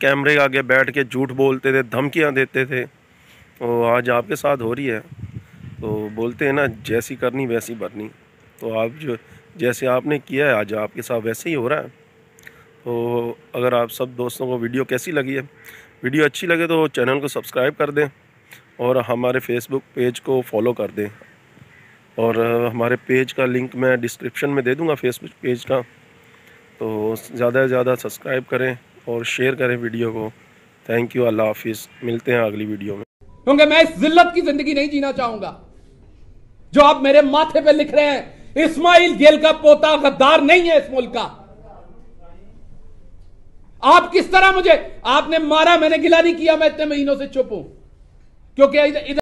कैमरे के आगे बैठ के झूठ बोलते थे, धमकियां देते थे, तो आज आपके साथ हो रही है। तो बोलते हैं ना, जैसी करनी वैसी भरनी। तो आप जो जैसे आपने किया है आज आपके साथ वैसे ही हो रहा है। तो अगर आप सब दोस्तों को वीडियो कैसी लगी है, वीडियो अच्छी लगे तो चैनल को सब्सक्राइब कर दें और हमारे फेसबुक पेज को फॉलो कर दें। और हमारे पेज का लिंक मैं डिस्क्रिप्शन में दे दूंगा, फेसबुक पेज का। तो ज़्यादा से ज़्यादा सब्सक्राइब करें और शेयर करें वीडियो को। थैंक यू, अल्लाह हाफिज़, मिलते हैं अगली वीडियो में। क्योंकि मैं इस जिल्लत की जिंदगी नहीं जीना चाहूंगा जो आप मेरे माथे पे लिख रहे हैं। इस्माइल गेल का पोता गद्दार नहीं है इस मुल्क का। आप किस तरह मुझे आपने मारा, मैंने गिला नहीं किया, मैं इतने महीनों से चुप हूं क्योंकि इधर